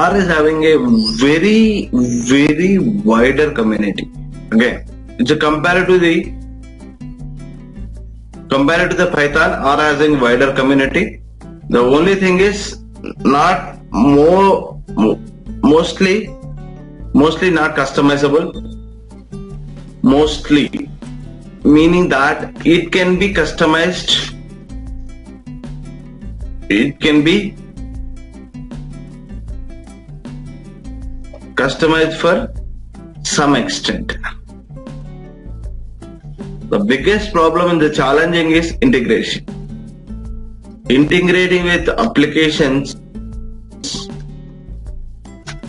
R is having a very wider community. Okay, it's a compared to the Python, R has a wider community. The only thing is not mostly not customizable. Mostly meaning that it can be customized. It can be customized for some extent. The biggest problem and the challenging is integration. Integrating with applications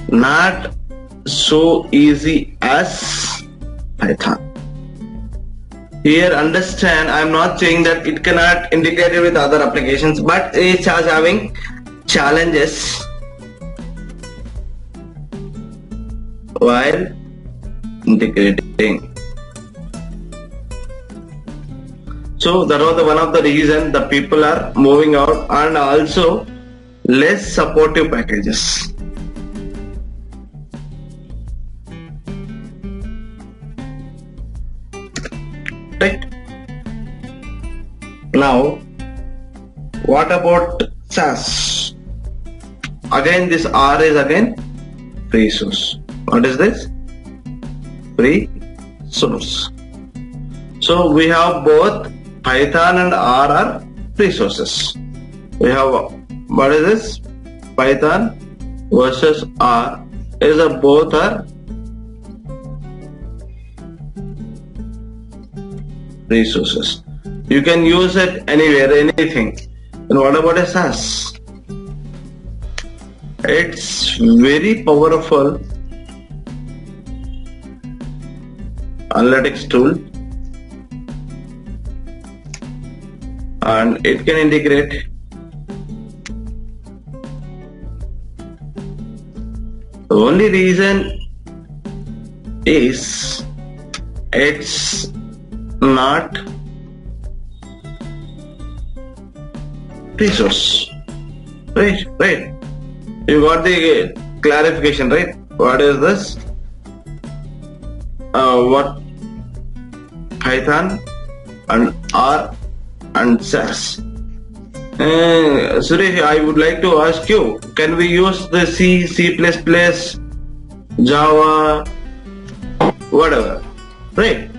not so easy as Python. Here understand, I am not saying that it cannot integrate with other applications, but it is having challenges while integrating. So that was one of the reasons the people are moving out, and also less supportive packages. Right. Now, what about SAS? Again, this R is again free source. What is this? Free source. So we have both Python and R are free sources. We have, what is this? Python versus R is both are resources. You can use it anywhere, anything. And what about a SAS? It's very powerful analytics tool, and it can integrate the only reason is it's not resource. Right. You got the clarification, right? What is this? What Python and R and SAS. Suresh, I would like to ask you, can we use the C, C++, Java, whatever, right?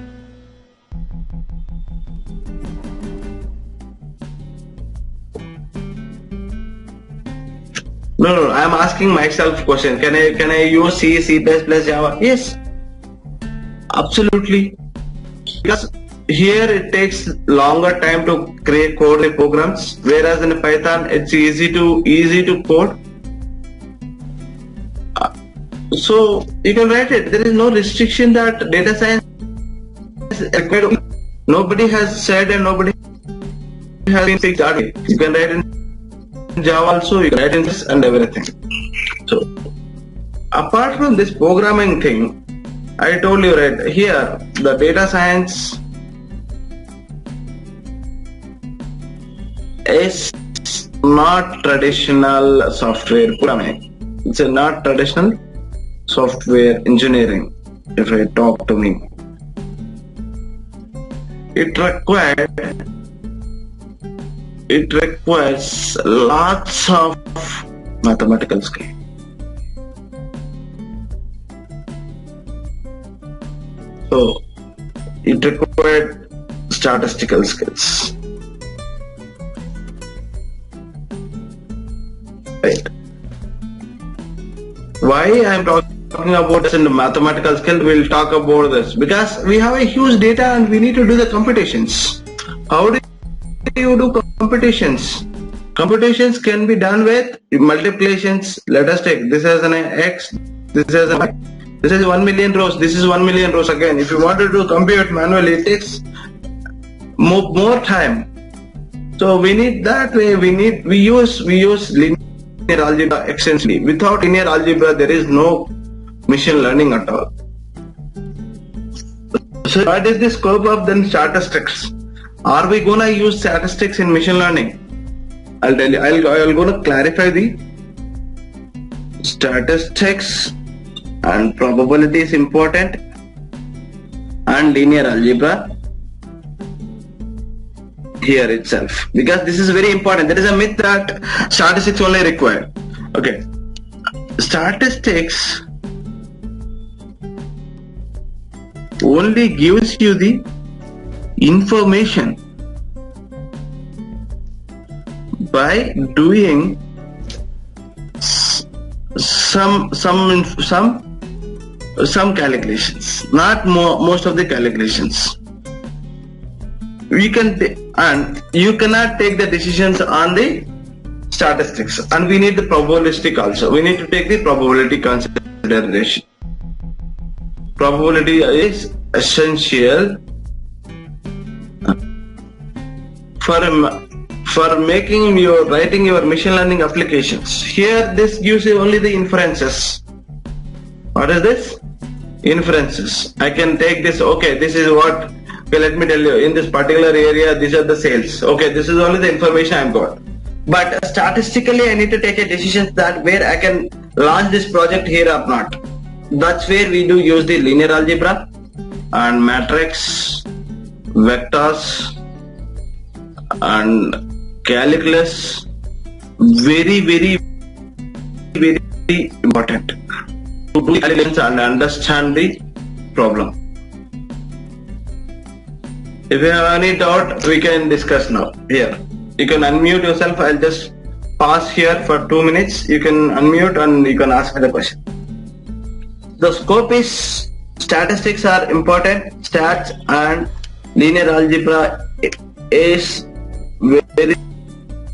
No, I am asking myself question. Can I use C, C++, Java? Yes, absolutely. Because here it takes longer time to create code the programs, whereas in Python it's easy to code. So you can write it. There is no restriction that data science is required. Nobody has said and nobody has been fixed that way. You can write in Java also, you can write in this and everything. So apart from this programming thing, I told you right here, the data science is not traditional software programming. It's not traditional software engineering. If I talk to me, it requires lots of mathematical skill. So it required statistical skills. Right. Why I am talking about this in the mathematical skill? We'll talk about this because we have a huge data and we need to do the computations. How do you do computations? Computations can be done with multiplications. Let us take this as an X, this as an Y. This is 1 million rows. This is 1 million rows again. If you want to do compute manually, it takes more time. So we need that way. We use linear algebra extensively. Without linear algebra, there is no machine learning at all. So what is the scope of then statistics? Are we gonna use statistics in machine learning? I'll tell you. I'll gonna clarify the statistics and probability is important, and linear algebra here itself, because this is very important. There is a myth that statistics only required. Okay, statistics only gives you the information by doing some calculations, not most of the calculations. We can and you cannot take the decisions on the statistics, and we need the probabilistic also. We need to take the probability consideration. Probability is essential for writing your machine learning applications. Here this gives you only the inferences. What is this? Inferences. I can take this, okay, this is what, okay, let me tell you, in this particular area these are the sales. Okay, this is only the information I've got. But statistically I need to take a decision that where I can launch this project here or not. That's where we do use the linear algebra and matrix, vectors and calculus. Very important to do calculations and understand the problem. If you have any doubt, we can discuss now. Here you can unmute yourself. I'll just pause here for 2 minutes. You can unmute and you can ask me the question. The scope is statistics are important. Stats and linear algebra is very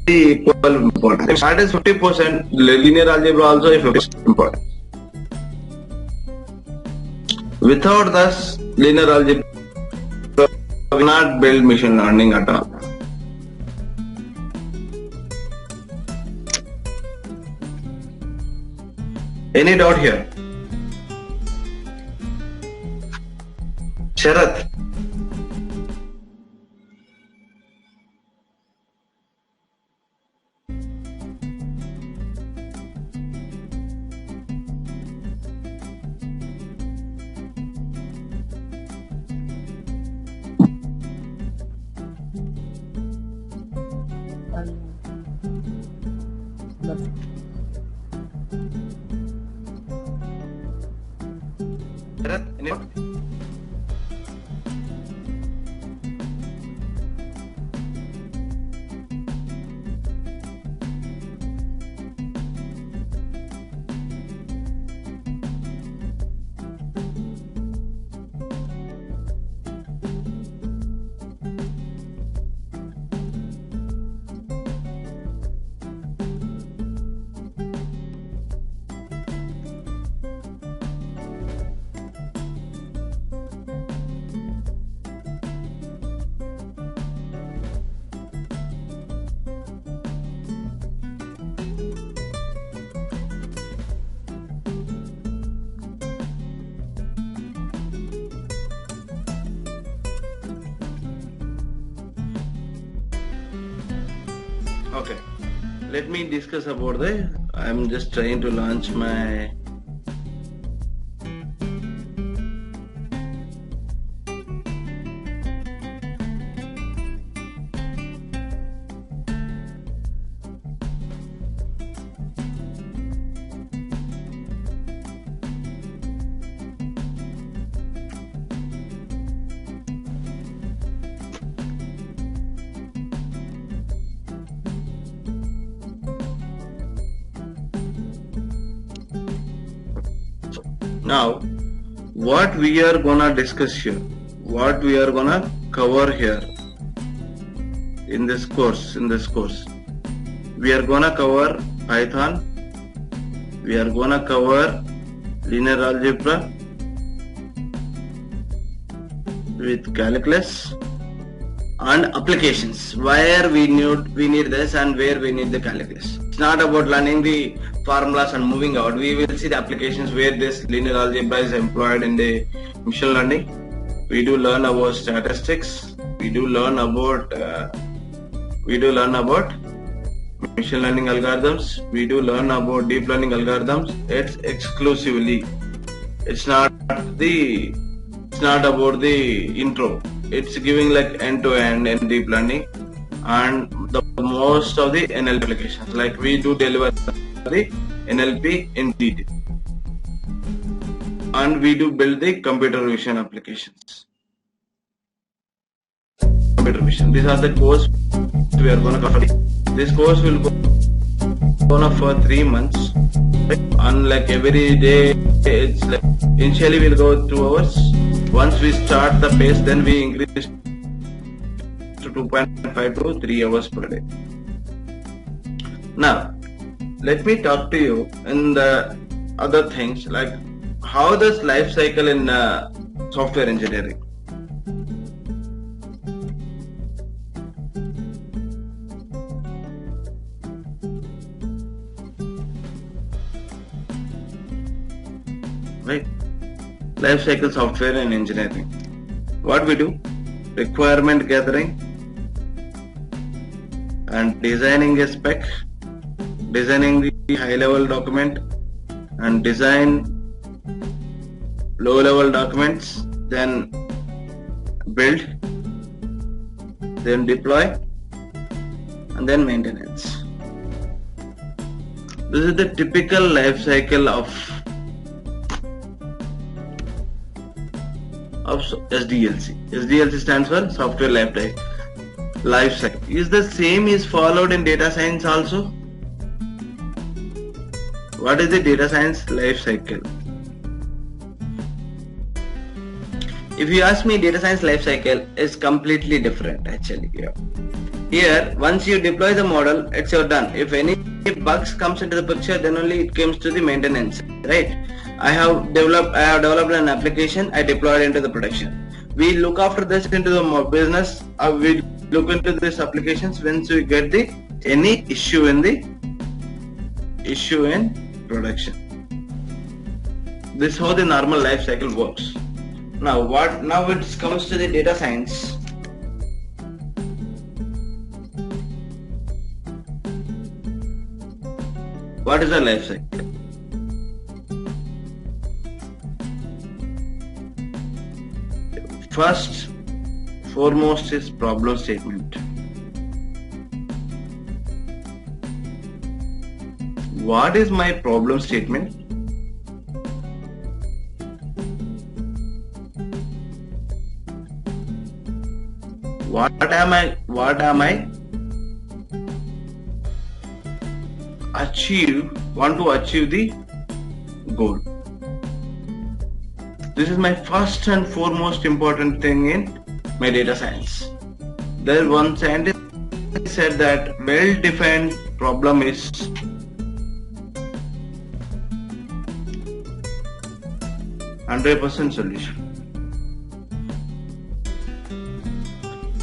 equal important. If stat is 50%, linear algebra also is 50% important. Without this, linear algebra will not build machine learning at all. Any doubt here? Sharath. Sharath, any doubt? Okay, let me discuss about I'm just trying to launch my now what we are gonna discuss here, what we are gonna cover here in this course. We are gonna cover Python, we are gonna cover linear algebra with calculus and applications, where we need this and where we need the calculus. It's not about learning the formulas and moving out. We will see the applications where this linear algebra is employed in the machine learning. We do learn about statistics. We do learn about machine learning algorithms. We do learn about deep learning algorithms. It's exclusively. It's not about the intro. It's giving like end-to-end in deep learning and the most of the NLP applications. Like we do deliver the NLP in detail, and we do build the computer vision applications. Computer vision. These are the course we are going to cover. This course will go on for 3 months. And like every day, it's like initially we'll go 2 hours. Once we start the pace, then we increase to 2.5 to 3 hours per day. Now, let me talk to you in the other things like how does life cycle in software engineering. Right? Life cycle software and engineering. What we do? Requirement gathering and designing a spec, designing the high level document and design low level documents, then build, then deploy and then maintenance. This is the typical life cycle of SDLC. SDLC stands for software life cycle. Is the same is followed in data science also? What is the data science life cycle? If you ask me, data science life cycle is completely different actually. Here, once you deploy the model, it's your done. If any bugs comes into the picture, then only it comes to the maintenance, right? I have developed an application, I deployed into the production. We look after this into the business, we look into these applications once we get any issue in production. This is how the normal life cycle works. Now it comes to the data science. What is the life cycle? First, foremost is problem statement. What is my problem statement? What am I want to achieve the goal? This is my first and foremost important thing in my data science. There one scientist said that well-defined problem is %100% solution.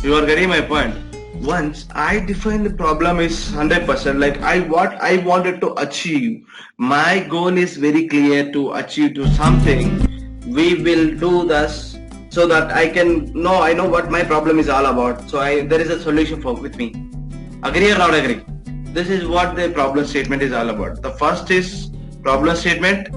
You are getting my point. Once I define the problem is 100%, like what I wanted to achieve, my goal is very clear to achieve to something. We will do this so that I know what my problem is all about. So there is a solution with me. Agree or not agree? This is what the problem statement is all about. The first is problem statement.